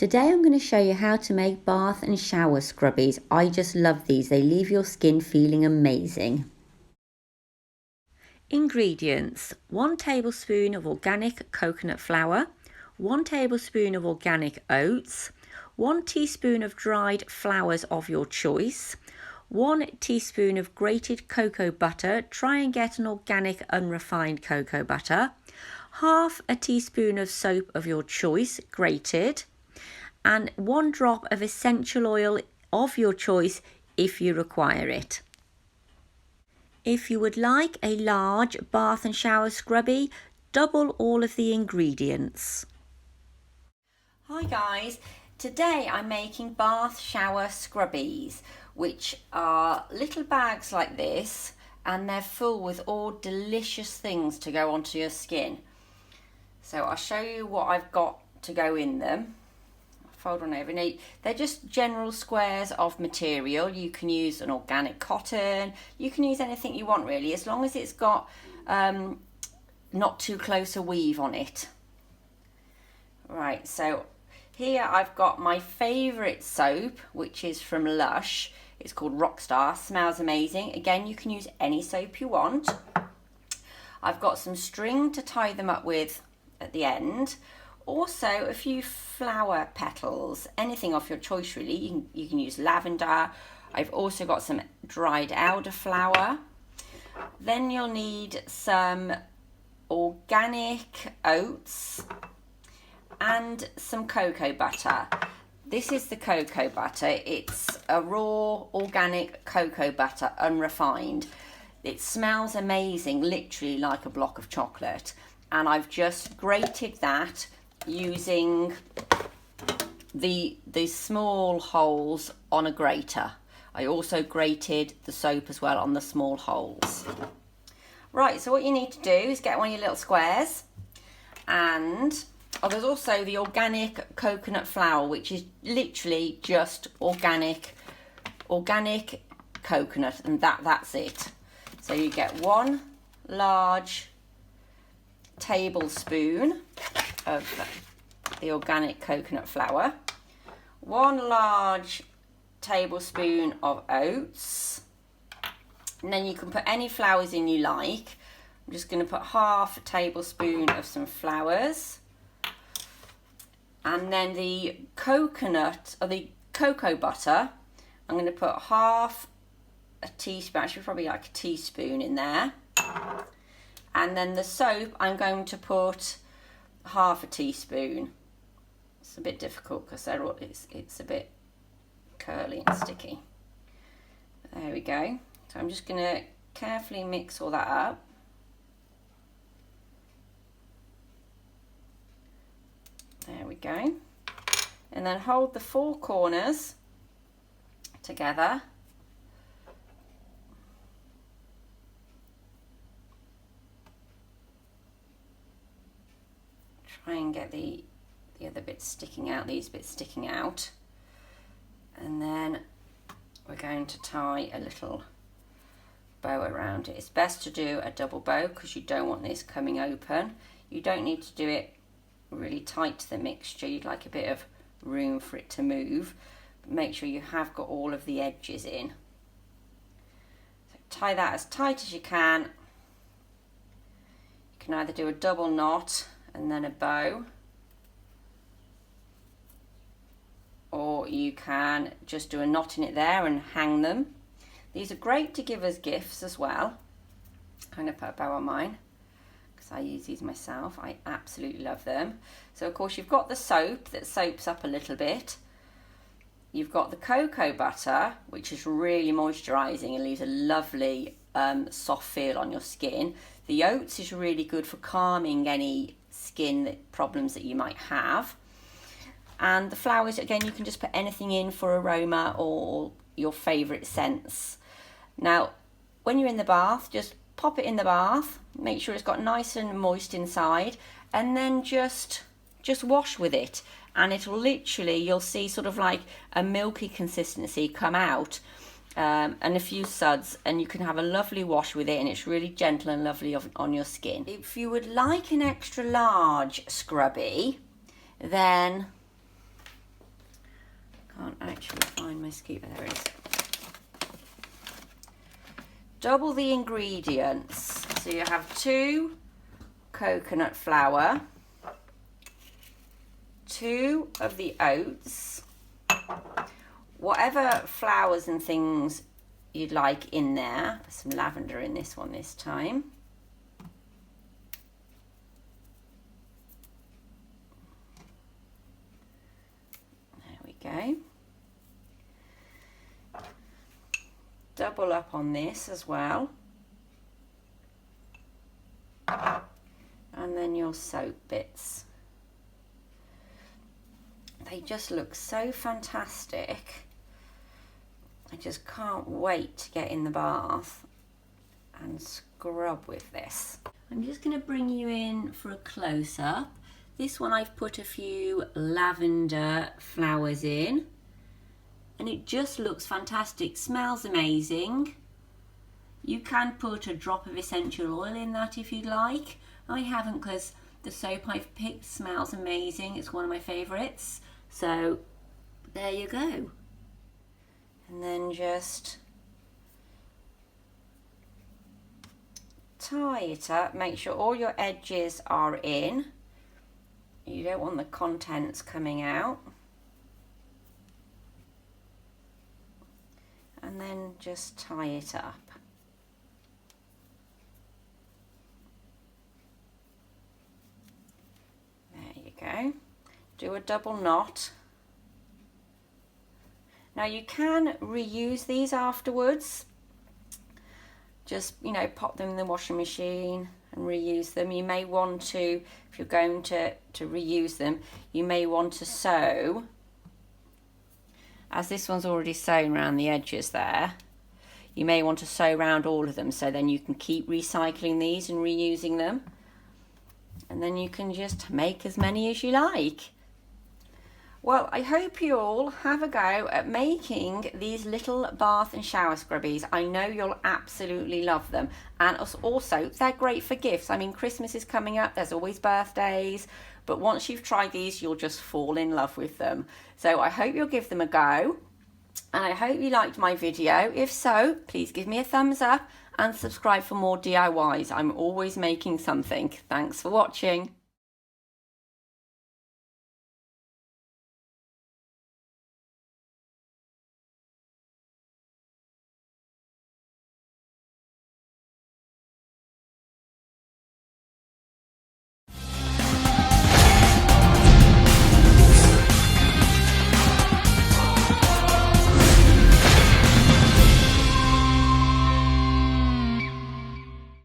Today I'm going to show you how to make bath and shower scrubbies. I just love these. They leave your skin feeling amazing. Ingredients: 1 tablespoon of organic coconut flour, 1 tablespoon of organic oats, 1 teaspoon of dried flowers of your choice, 1 teaspoon of grated cocoa butter. Try and get an organic unrefined cocoa butter, half a teaspoon of soap of your choice grated, and 1 drop of essential oil of your choice if you require it. If you would like a large bath and shower scrubby, double all of the ingredients. Hi guys, today I'm making bath shower scrubbies, which are little bags like this, and they're full with all delicious things to go onto your skin. So I'll show you what I've got to go in them. Fold on over neat. They're just general squares of material. You can use an organic cotton, you can use anything you want really, as long as it's got not too close a weave on it. Right, so here I've got my favourite soap, which is from Lush. It's called Rockstar, smells amazing. Again, you can use any soap you want. I've got some string to tie them up with at the end. Also a few flower petals, anything of your choice really. You can use lavender. I've also got some dried elderflower. Then you'll need some organic oats and some cocoa butter. This is the cocoa butter. It's a raw organic cocoa butter, unrefined. It smells amazing, literally like a block of chocolate. And I've just grated that using the small holes on a grater. I also grated the soap as well on the small holes. Right, so what you need to do is get one of your little squares, and there's also the organic coconut flour, which is literally just organic coconut, and that's it. So you get 1 large tablespoon of the organic coconut flour, 1 large tablespoon of oats, and then you can put any flours in you like. I'm just going to put half a tablespoon of some flowers, and then the coconut or the cocoa butter, I'm going to put half a teaspoon, actually probably like a teaspoon in there. And then the soap, I'm going to put half a teaspoon. It's a bit difficult because it's a bit curly and sticky. There we go. So I'm just going to carefully mix all that up. There we go. And then hold the 4 corners together. Try and get the other bits sticking out, these bits sticking out. And then we're going to tie a little bow around it. It's best to do a double bow because you don't want this coming open. You don't need to do it really tight to the mixture. You'd like a bit of room for it to move. But make sure you have got all of the edges in. So tie that as tight as you can. You can either do a double knot and then a bow, or you can just do a knot in it there and hang them. These are great to give as gifts as well. I'm going to put a bow on mine because I use these myself. I absolutely love them. So of course you've got the soap that soaps up a little bit. You've got the cocoa butter, which is really moisturising and leaves a lovely soft feel on your skin. The oats is really good for calming any skin problems that you might have. And the flowers, again, you can just put anything in for aroma or your favourite scents. Now, when you're in the bath, just pop it in the bath, make sure it's got nice and moist inside, and then just wash with it. And it'll literally, you'll see sort of like a milky consistency come out, and a few suds, and you can have a lovely wash with it, and it's really gentle and lovely on your skin. If you would like an extra large scrubby, then actually find my scoop. There it is. Double the ingredients. So you have 2 coconut flour, 2 of the oats, whatever flowers and things you'd like in there. Put some lavender in this one this time. There we go. Double up on this as well. And then your soap bits. They just look so fantastic. I just can't wait to get in the bath and scrub with this. I'm just going to bring you in for a close-up. This one I've put a few lavender flowers in. And it just looks fantastic, smells amazing. You can put a drop of essential oil in that if you'd like. I haven't because the soap I've picked smells amazing. It's one of my favourites. So there you go. And then just tie it up. Make sure all your edges are in. You don't want the contents coming out. And then just tie it up. There you go. Do a double knot. Now you can reuse these afterwards. Just, you know, pop them in the washing machine and reuse them. You may want to, if you're going to reuse them, you may want to sew. As this one's already sewn around the edges there, you may want to sew around all of them so then you can keep recycling these and reusing them. And then you can just make as many as you like. Well, I hope you all have a go at making these little bath and shower scrubbies. I know you'll absolutely love them. And also, they're great for gifts. I mean, Christmas is coming up, there's always birthdays. But once you've tried these, you'll just fall in love with them. So I hope you'll give them a go. And I hope you liked my video. If so, please give me a thumbs up and subscribe for more DIYs. I'm always making something. Thanks for watching.